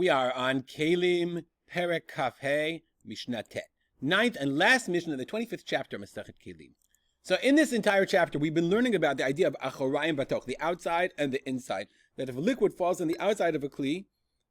We are on Keilim Perek Kaf He Mishnah Tet. Ninth and last Mishnah of the 25th chapter of Masechet Keilim. So in this entire chapter, we've been learning about the idea of achorayim batoch, the outside and the inside. That if a liquid falls on the outside of a kli,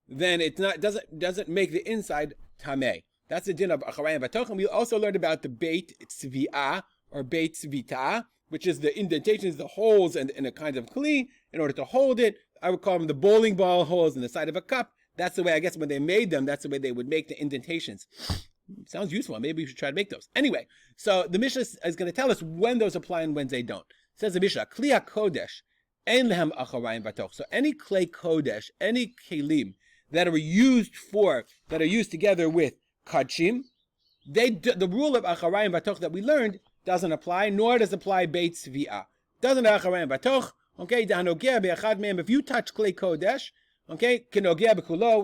then it doesn't make the inside tameh. That's the din of achorayim batoch. And we also learned about the beit tzvi'ah or beit tzvita, which is the indentations, the holes in a kind of kli in order to hold it. I would call them the bowling ball holes in the side of a cup. That's the way, I guess, when they made them, that's the way they would make the indentations. Sounds useful. Maybe we should try to make those. Anyway, so the Mishnah is going to tell us when those apply and when they don't. It says the Mishnah, Kli HaKodesh, Ein Lehem Acharayim Batoch. So any Klei Kodesh, any Keilim that are used together with Kachim, the rule of Acharayim Batoch that we learned doesn't apply, nor does apply Beit Tzvi'ah. Doesn't Acharayim Batoch. Okay, if you touch Klei Kodesh, okay,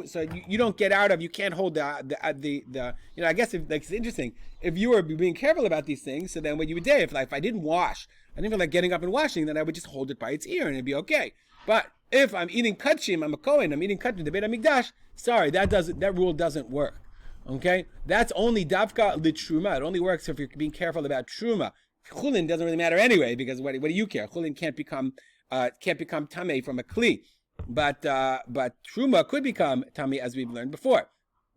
so you don't get out of, you can't hold the I guess it's interesting. If you were being careful about these things, so then when you would if I didn't wash, I didn't feel like getting up and washing, then I would just hold it by its ear and it'd be okay. But if I'm eating kachim, I'm a Kohen, I'm eating kachim, the Beit HaMikdash, sorry, that rule doesn't work. Okay? That's only davka litruma. It only works if you're being careful about truma. Chulin doesn't really matter anyway, because what do you care? Chulin can't become tamei from a kli. But truma could become tamei, as we've learned before.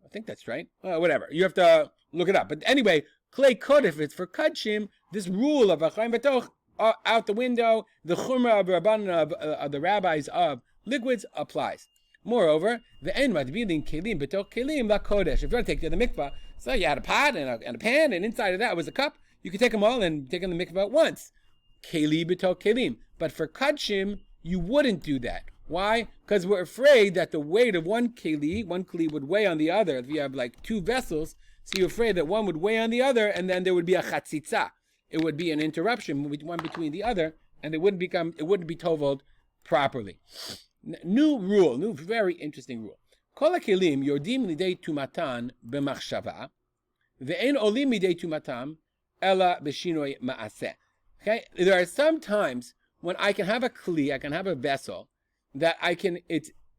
I think that's right. Whatever. You have to look it up. But anyway, klei kod, if it's for kachim, this rule of achayim batoch out the window, the chumrah of rabbanan of the rabbis of liquids applies. Moreover, the en madbilin kelim betoch kelim la kodesh. If you want to take to the mikvah, so you had a pot and a pan, and inside of that was a cup. You could take them all and take them to the mikvah at once. Keli betoch kelim. But for kachim, you wouldn't do that. Why? Because we're afraid that the weight of one keli would weigh on the other. If you have like two vessels, so you're afraid that one would weigh on the other, and then there would be a chatzitza. It would be an interruption one between the other, and it wouldn't be toveled properly. New rule, new very interesting rule. Kol hakelim yordim lidei tumatan b'machshava, ve'en olim lidei tumatam ela b'shinoi ma'aseh. Okay, there are some times when I can have a kli, I can have a vessel that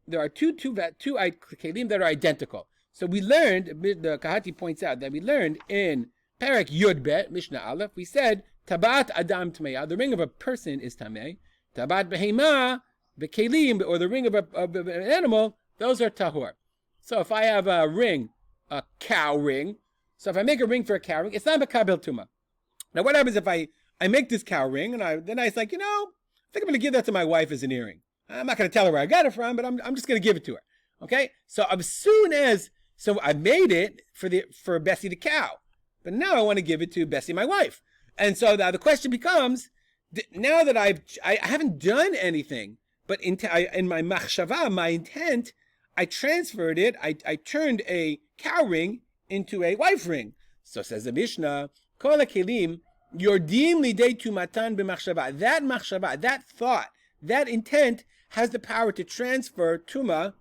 there are two kelim that are identical. So we learned, the Kahati points out that we learned in Perek Yudbet, Mishnah Aleph, we said, Tabat Adam Tmeya, the ring of a person is Tamei. Tabat Behema, Bekelim, or the ring of an animal, those are Tahor. So if I have a ring, a cow ring, so if I make a ring for a cow ring, it's not Mekabel Tuma. Now what happens if I make this cow ring, and then I was like, I think I'm going to give that to my wife as an earring. I'm not going to tell her where I got it from, but I'm just going to give it to her. Okay? So as soon as, I made it for Bessie the cow, but now I want to give it to Bessie, my wife. And so now the question becomes, now that I haven't done anything, but in my machshava, my intent, I transferred it, I turned a cow ring into a wife ring. So says the Mishnah, Kol hakelim yordim lidei tumatan b'machshava. That machshava, that thought, that intent has the power to transfer tuma,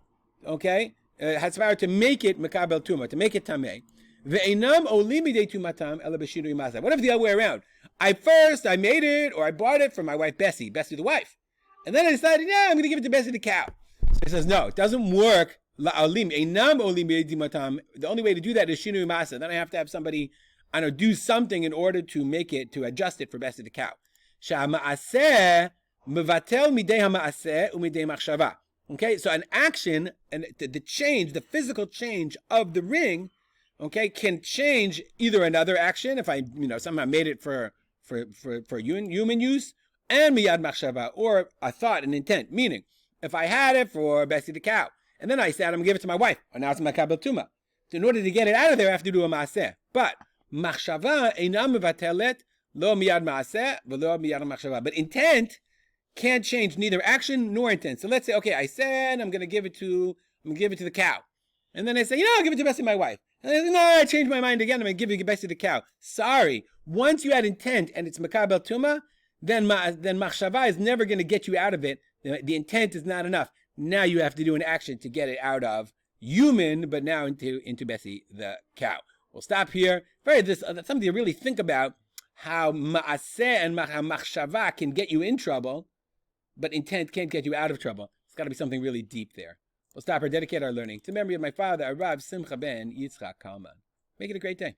okay? Has the power to make it mekabel tuma, to make it tamei. Ve'enam olim midei tumatam ela b'shinui masa. What if the other way around? I made it, or I bought it from my wife Bessie the wife. And then I decided, I'm going to give it to Bessie the cow. So he says, no, it doesn't work. La'olim, enam olim midei tumatam. The only way to do that is shinui masa. Then I have to have somebody, do something in order to make it, to adjust it for Bessie the cow. Sha'ma'aseh mevatel midei ha'ma'aseh u'midei machshava. Okay, so an action, and the change, the physical change of the ring, okay, can change either another action, if I, somehow made it for human use, and miyad machshava, or a thought, an intent. Meaning, if I had it for Bessie the cow, and then I said, I'm going to give it to my wife, and now it's makabel tuma. So in order to get it out of there, I have to do a maaseh. But machshava einam mevatelet lo miyad maaseh v'lo miyad machshava. But intent can't change neither action nor intent. So let's say, okay, I said I'm going to give it to the cow. And then I say, I'll give it to Bessie, my wife. And I say, no, I changed my mind again. I'm going to give it to Bessie the cow. Sorry. Once you had intent and it's makabel tuma, then machshava is never going to get you out of it. The intent is not enough. Now you have to do an action to get it out of human, but now into Bessie the cow. We'll stop here. Something to really think about, how ma'aseh and machshava can get you in trouble, but intent can't get you out of trouble. It's got to be something really deep there. We'll stop here, dedicate our learning to the memory of my father, Rav Simcha ben Yitzchak Kalman. Make it a great day.